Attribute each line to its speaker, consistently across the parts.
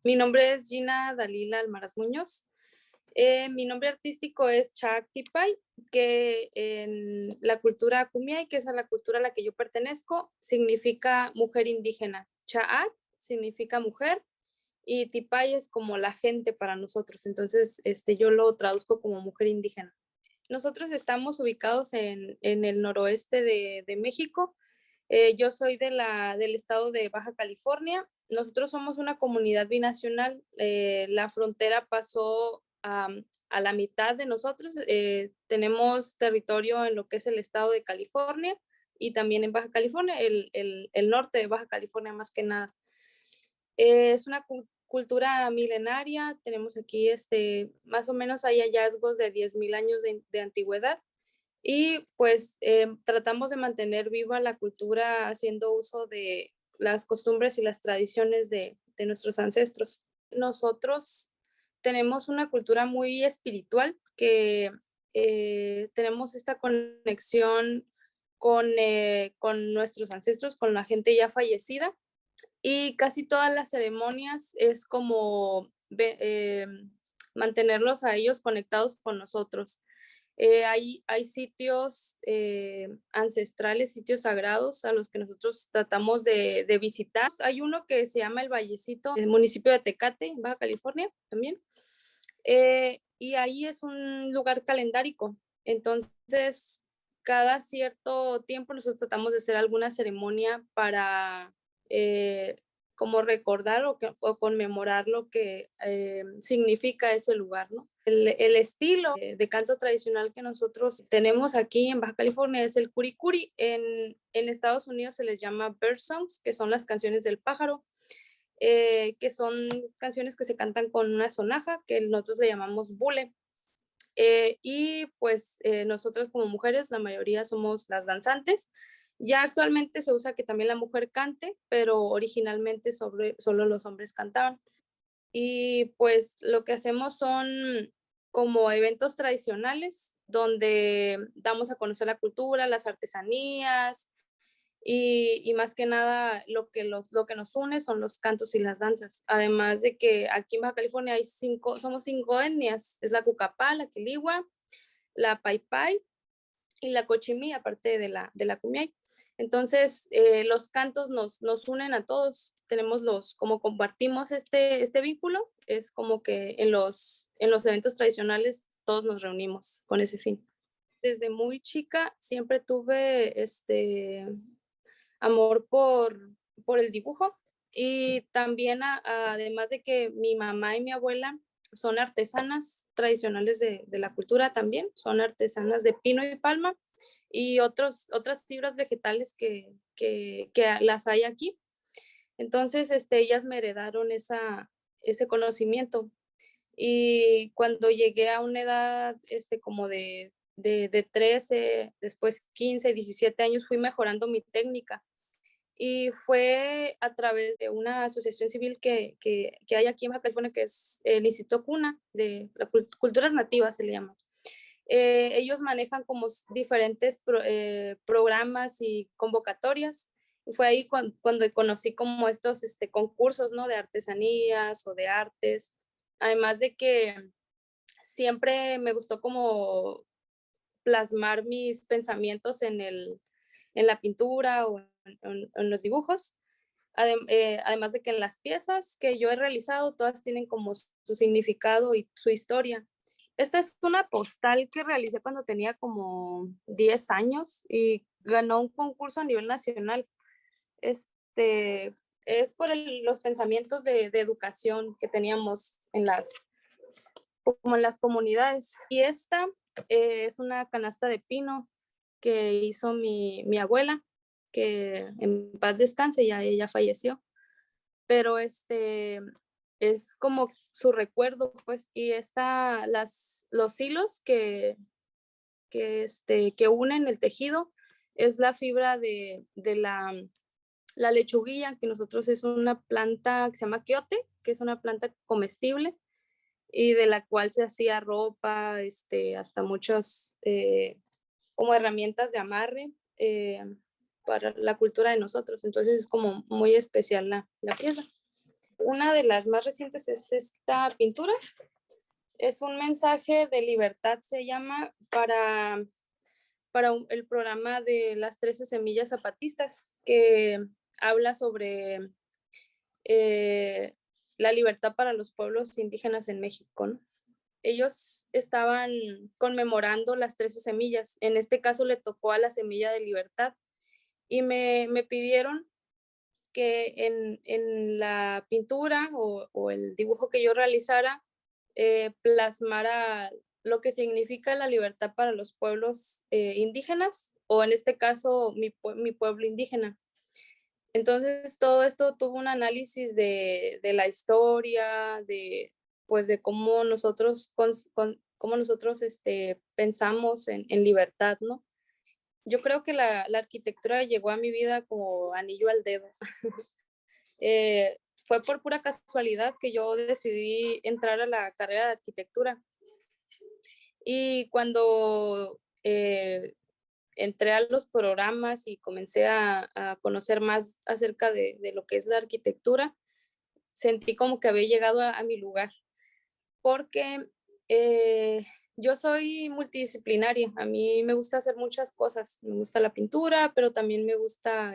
Speaker 1: Mi nombre es Gina Dalila Almaraz Muñoz. Mi nombre artístico es Chaak Tipai, que en la cultura Kumiai, que es a la cultura a la que yo pertenezco, significa mujer indígena. Chaak significa mujer y Tipai es como la gente para nosotros. Entonces, yo lo traduzco como mujer indígena. Nosotros estamos ubicados en el noroeste de México. Yo soy del estado de Baja California. Nosotros somos una comunidad binacional. La frontera pasó a la mitad de nosotros. Tenemos territorio en lo que es el estado de California y también en Baja California, el norte de Baja California más que nada. Es una cultura milenaria. Tenemos aquí, más o menos hay hallazgos de 10,000 años de antigüedad. Y pues tratamos de mantener viva la cultura haciendo uso de las costumbres y las tradiciones de nuestros ancestros. Nosotros tenemos una cultura muy espiritual que tenemos esta conexión con nuestros ancestros, con la gente ya fallecida, y casi todas las ceremonias es como mantenerlos a ellos conectados con nosotros. Hay sitios ancestrales, sitios sagrados a los que nosotros tratamos de visitar. Hay uno que se llama el Vallecito, el municipio de Tecate, Baja California también. Y ahí es un lugar calendárico. Entonces, cada cierto tiempo nosotros tratamos de hacer alguna ceremonia para eh, como recordar o conmemorar lo que significa ese lugar, ¿no? El estilo de canto tradicional que nosotros tenemos aquí en Baja California es el curicuri. En Estados Unidos se les llama bird songs, que son las canciones del pájaro, que son canciones que se cantan con una sonaja, que nosotros le llamamos bule. Y pues nosotros como mujeres, la mayoría somos las danzantes. Ya actualmente se usa que también la mujer cante, pero originalmente solo los hombres cantaban. Y pues lo que hacemos son como eventos tradicionales donde damos a conocer la cultura, las artesanías y más que nada lo que nos une son los cantos y las danzas. Además de que aquí en Baja California somos 5 etnias, es la Cucapá, la Quiligua, la Paipai y la Cochimí, aparte de la Kumiai. Entonces, los cantos nos unen a todos. Como compartimos este vínculo, es como que en los eventos tradicionales todos nos reunimos con ese fin. Desde muy chica siempre tuve amor por el dibujo y también además de que mi mamá y mi abuela son artesanas tradicionales de la cultura también, son artesanas de pino y palma y otras fibras vegetales que las hay aquí. Entonces, ellas me heredaron ese conocimiento. Y cuando llegué a una edad como de 13, después 15, 17 años, fui mejorando mi técnica. Y fue a través de una asociación civil que hay aquí en Baja California, que es el Instituto Cuna, de Culturas Nativas se le llama. Ellos manejan como diferentes programas y convocatorias. Y fue ahí cuando conocí como estos concursos, ¿no? De artesanías o de artes. Además de que siempre me gustó como plasmar mis pensamientos en la pintura o en los dibujos. Además de que en las piezas que yo he realizado, todas tienen como su significado y su historia. Esta es una postal que realicé cuando tenía como 10 años y ganó un concurso a nivel nacional. Este, es por los pensamientos de educación que teníamos como en las comunidades. Y esta es una canasta de pino que hizo mi abuela, que en paz descanse, ya ella falleció, pero es como su recuerdo, pues, y los hilos que unen el tejido es la fibra de la lechuguilla, que nosotros es una planta que se llama quiote, que es una planta comestible y de la cual se hacía ropa, hasta muchos como herramientas de amarre para la cultura de nosotros. Entonces es como muy especial la pieza. Una de las más recientes es esta pintura. Es un mensaje de libertad, se llama, para el programa de las 13 semillas zapatistas, que habla sobre la libertad para los pueblos indígenas en México, ¿no? Ellos estaban conmemorando las 13 semillas. En este caso le tocó a la semilla de libertad y me pidieron que en la pintura o el dibujo que yo realizara plasmara lo que significa la libertad para los pueblos indígenas, o en este caso mi pueblo indígena. Entonces todo esto tuvo un análisis de la historia, pues de cómo nosotros, cómo nosotros pensamos en libertad, ¿no? Yo creo que la arquitectura llegó a mi vida como anillo al dedo. Fue por pura casualidad que yo decidí entrar a la carrera de arquitectura. Y cuando entré a los programas y comencé a conocer más acerca de lo que es la arquitectura, sentí como que había llegado a mi lugar, porque yo soy multidisciplinaria. A mí me gusta hacer muchas cosas. Me gusta la pintura, pero también me gusta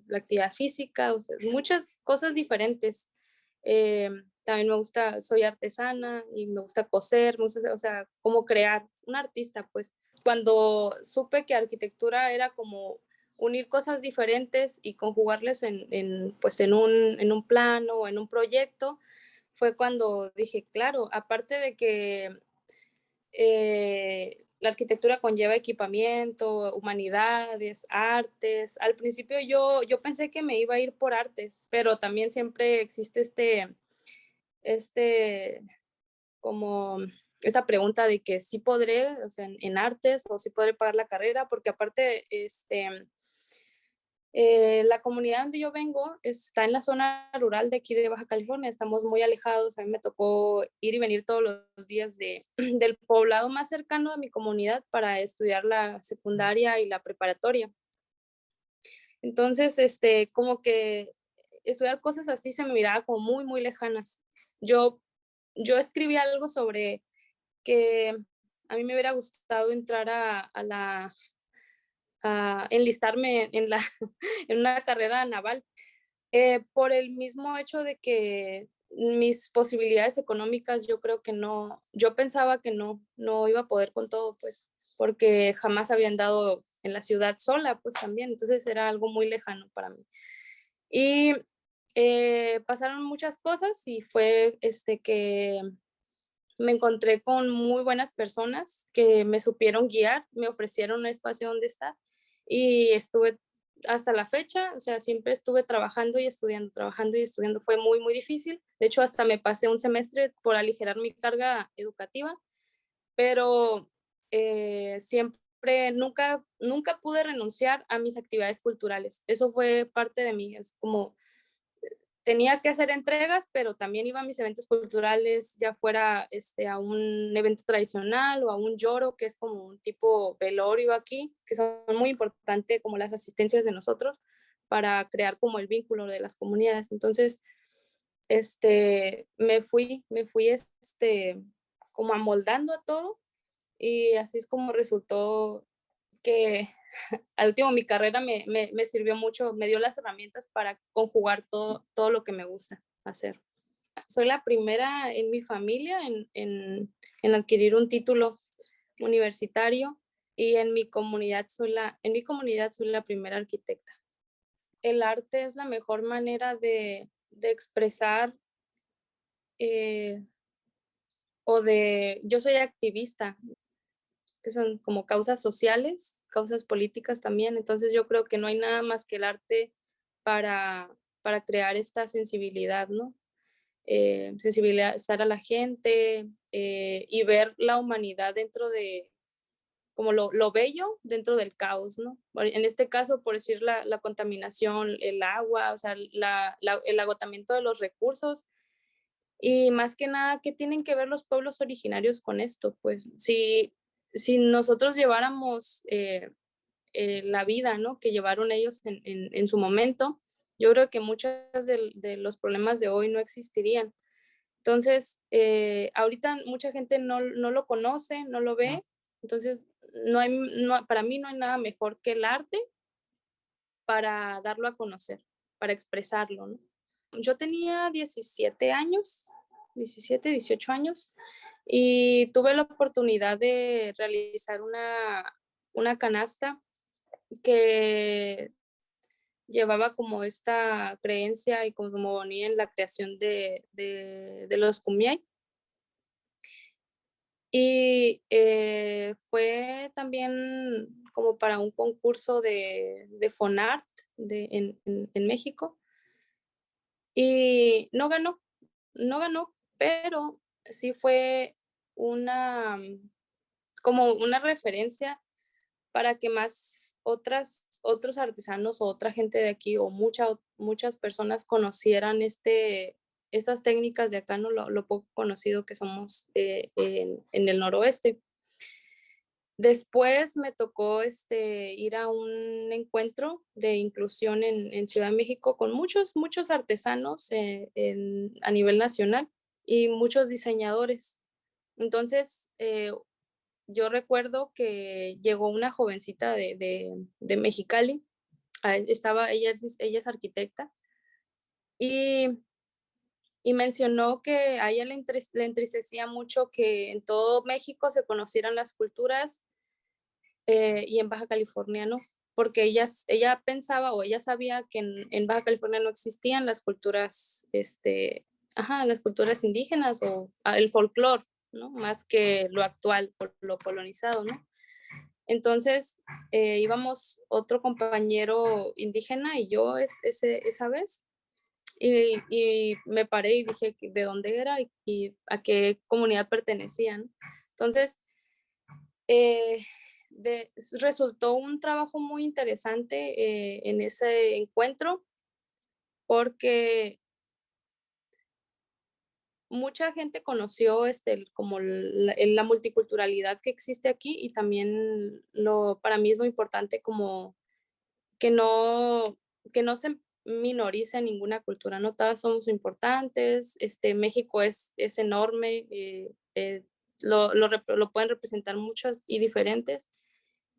Speaker 1: la actividad física, o sea, muchas cosas diferentes. También me gusta, soy artesana y me gusta coser, me gusta, o sea, cómo crear, un artista, pues. Cuando supe que arquitectura era como unir cosas diferentes y conjugarles pues en un plano o en un proyecto, fue cuando dije, claro, aparte de que la arquitectura conlleva equipamiento, humanidades, artes. Al principio yo pensé que me iba a ir por artes, pero también siempre existe este, como esta pregunta de que sí podré, o sea, en artes, o sí podré pagar la carrera, porque aparte, la comunidad donde yo vengo está en la zona rural de aquí de Baja California. Estamos muy alejados. A mí me tocó ir y venir todos los días del poblado más cercano a mi comunidad para estudiar la secundaria y la preparatoria. Entonces, como que estudiar cosas así se me miraba como muy, muy lejanas. Yo, yo escribí algo sobre que a mí me hubiera gustado entrar a enlistarme en una carrera naval, por el mismo hecho de que mis posibilidades económicas, yo creo que no, yo pensaba que no iba a poder con todo, pues, porque jamás había andado en la ciudad sola, pues también, entonces era algo muy lejano para mí. Y pasaron muchas cosas y fue que me encontré con muy buenas personas que me supieron guiar, me ofrecieron un espacio donde estar y estuve hasta la fecha, o sea, siempre estuve trabajando y estudiando. Fue muy, muy difícil. De hecho, hasta me pasé un semestre por aligerar mi carga educativa, pero siempre, nunca pude renunciar a mis actividades culturales. Eso fue parte de mí, es como tenía que hacer entregas, pero también iba a mis eventos culturales, ya fuera a un evento tradicional o a un lloro, que es como un tipo velorio aquí, que son muy importantes como las asistencias de nosotros para crear como el vínculo de las comunidades. Entonces, me fui como amoldando a todo y así es como resultó que al último mi carrera me sirvió mucho, me dio las herramientas para conjugar todo lo que me gusta hacer. Soy la primera en mi familia en adquirir un título universitario y en mi comunidad soy la primera arquitecta. El arte es la mejor manera de expresar eh, yo soy activista, que son como causas sociales, causas políticas también. Entonces yo creo que no hay nada más que el arte para crear esta sensibilidad, ¿no? Sensibilizar a la gente y ver la humanidad dentro de, como lo bello dentro del caos, ¿no? En este caso, por decir la contaminación, el agua, o sea, el agotamiento de los recursos. Y más que nada, ¿qué tienen que ver los pueblos originarios con esto? Pues si nosotros lleváramos la vida, ¿no? Que llevaron ellos en su momento, yo creo que muchos de los problemas de hoy no existirían. Entonces, ahorita mucha gente no lo conoce, no lo ve, entonces para mí no hay nada mejor que el arte para darlo a conocer, para expresarlo, ¿no? Yo tenía 17 años, 17, 18 años, y tuve la oportunidad de realizar una canasta que llevaba como esta creencia y como venía en la creación de los kumiai. Y fue también como para un concurso de Fonart en México. Y no ganó, pero sí fue una, como una referencia para que más otros artesanos o otra gente de aquí o muchas personas conocieran estas técnicas de acá, ¿no? Lo poco conocido que somos en el noroeste. Después me tocó ir a un encuentro de inclusión en Ciudad de México con muchos artesanos a nivel nacional y muchos diseñadores. Entonces, yo recuerdo que llegó una jovencita de Mexicali, ella es arquitecta, y, y mencionó que a ella le entristecía mucho que en todo México se conocieran las culturas y en Baja California no, porque ella pensaba o ella sabía que en Baja California no existían las culturas, las culturas indígenas o el folclore, ¿no? Más que lo actual, por lo colonizado, ¿no? Entonces, íbamos otro compañero indígena y yo esa vez, y me paré y dije de dónde era y a qué comunidad pertenecía, ¿no? Entonces, eh, resultó un trabajo muy interesante en ese encuentro porque mucha gente conoció como la multiculturalidad que existe aquí y también para mí es muy importante como que no, que no se minorice ninguna cultura, no todas somos importantes, México es enorme, lo pueden representar muchas y diferentes.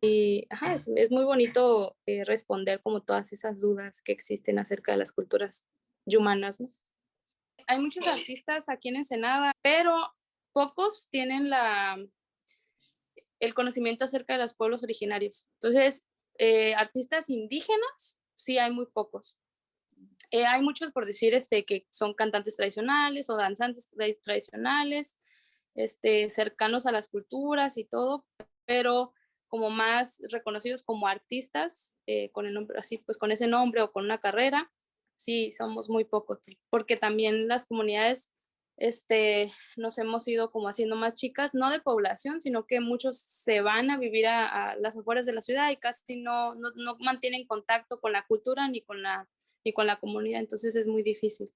Speaker 1: Y ajá, es muy bonito responder como todas esas dudas que existen acerca de las culturas yumanas, ¿no? Hay muchos artistas aquí en Ensenada, pero pocos tienen el conocimiento acerca de los pueblos originarios. Entonces, artistas indígenas, sí hay muy pocos. Hay muchos, por decir, que son cantantes tradicionales o danzantes tradicionales, cercanos a las culturas y todo, pero como más reconocidos como artistas, con el nombre, así pues con ese nombre o con una carrera, sí, somos muy pocos, porque también las comunidades nos hemos ido como haciendo más chicas, no de población, sino que muchos se van a vivir a las afueras de la ciudad y casi no mantienen contacto con la cultura ni con la comunidad, entonces es muy difícil.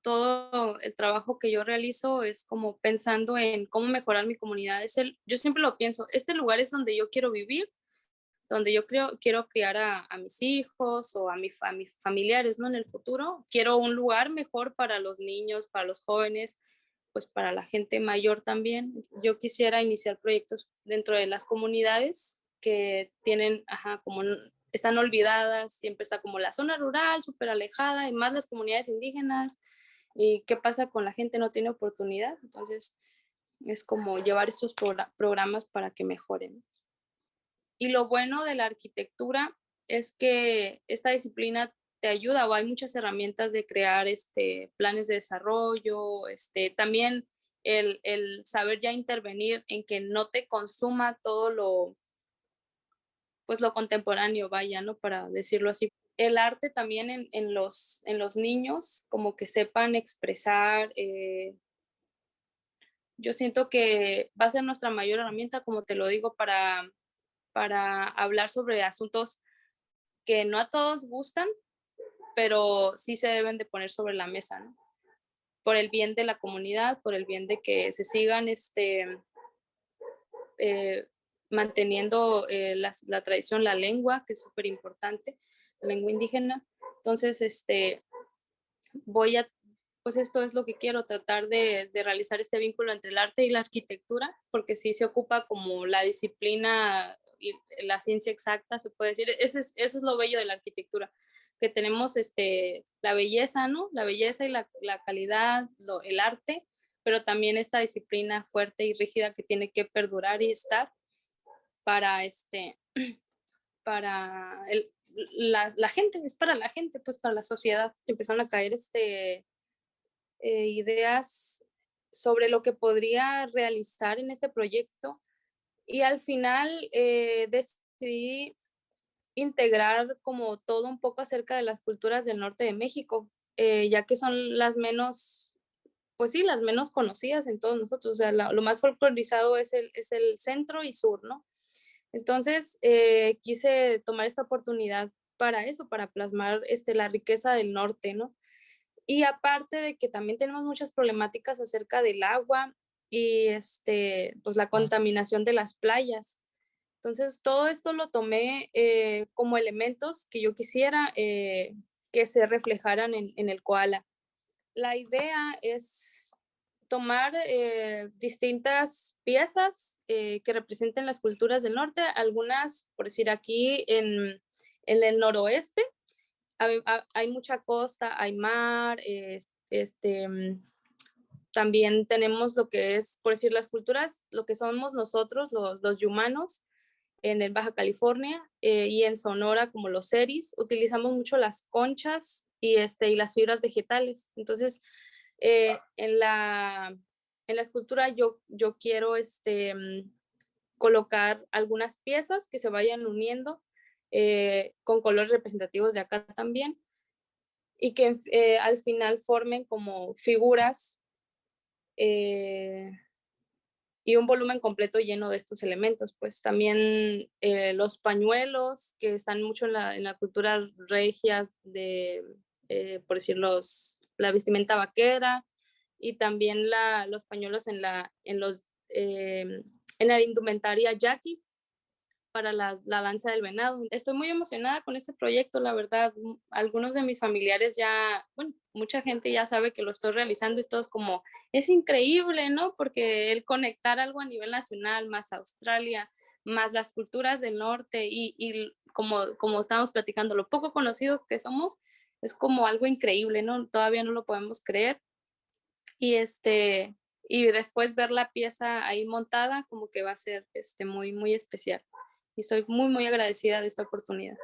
Speaker 1: Todo el trabajo que yo realizo es como pensando en cómo mejorar mi comunidad. Yo siempre lo pienso, este lugar es donde yo quiero vivir, donde yo quiero criar a mis hijos o a mis familiares, ¿no? En el futuro. Quiero un lugar mejor para los niños, para los jóvenes, pues para la gente mayor también. Yo quisiera iniciar proyectos dentro de las comunidades que tienen, ajá, están olvidadas, siempre está como la zona rural, súper alejada, y más las comunidades indígenas. ¿Y qué pasa con la gente? No tiene oportunidad. Entonces, es como llevar estos programas para que mejoren. Y lo bueno de la arquitectura es que esta disciplina te ayuda o hay muchas herramientas de crear planes de desarrollo, también el saber ya intervenir en que no te consuma todo pues lo contemporáneo, vaya, ¿no? Para decirlo así. El arte también en los niños, como que sepan expresar, yo siento que va a ser nuestra mayor herramienta, como te lo digo, para hablar sobre asuntos que no a todos gustan, pero sí se deben de poner sobre la mesa, ¿no? Por el bien de la comunidad, por el bien de que se sigan eh, manteniendo la tradición, la lengua, que es súper importante, la lengua indígena. Entonces, pues esto es lo que quiero, tratar de realizar este vínculo entre el arte y la arquitectura, porque sí se ocupa como la disciplina y la ciencia exacta, se puede decir. Eso es lo bello de la arquitectura, que tenemos la belleza, ¿no? La belleza y la calidad, el arte, pero también esta disciplina fuerte y rígida que tiene que perdurar y estar para, para la gente, es para la gente, pues para la sociedad. Empezaron a caer ideas sobre lo que podría realizar en este proyecto y al final decidí integrar como todo un poco acerca de las culturas del norte de México, ya que son las menos, pues sí, las menos conocidas en todos nosotros. O sea, lo más folclorizado es el centro y sur, ¿no? Entonces, quise tomar esta oportunidad para eso, para plasmar la riqueza del norte, ¿no? Y aparte de que también tenemos muchas problemáticas acerca del agua y pues la contaminación de las playas. Entonces, todo esto lo tomé como elementos que yo quisiera que se reflejaran en el koala. La idea es tomar distintas piezas que representen las culturas del norte, algunas, por decir aquí, en el noroeste, hay mucha costa, hay mar, también tenemos lo que es, por decir, las culturas, lo que somos nosotros, los yumanos, en el Baja California y en Sonora como los seris, utilizamos mucho las conchas y las fibras vegetales. Entonces, en la escultura yo quiero colocar algunas piezas que se vayan uniendo con colores representativos de acá también y que al final formen como figuras eh, y un volumen completo lleno de estos elementos. Pues también los pañuelos que están mucho en la cultura regia de, por decir, la vestimenta vaquera y también los pañuelos en la indumentaria yaqui para la danza del venado. Estoy muy emocionada con este proyecto, la verdad. Algunos de mis familiares ya, bueno, mucha gente ya sabe que lo estoy realizando y todos como, es increíble, ¿no? Porque el conectar algo a nivel nacional, más Australia, más las culturas del norte y como estamos platicando, lo poco conocido que somos, es como algo increíble, ¿no? Todavía no lo podemos creer. Y y después ver la pieza ahí montada como que va a ser muy, muy especial. Y estoy muy, muy agradecida de esta oportunidad.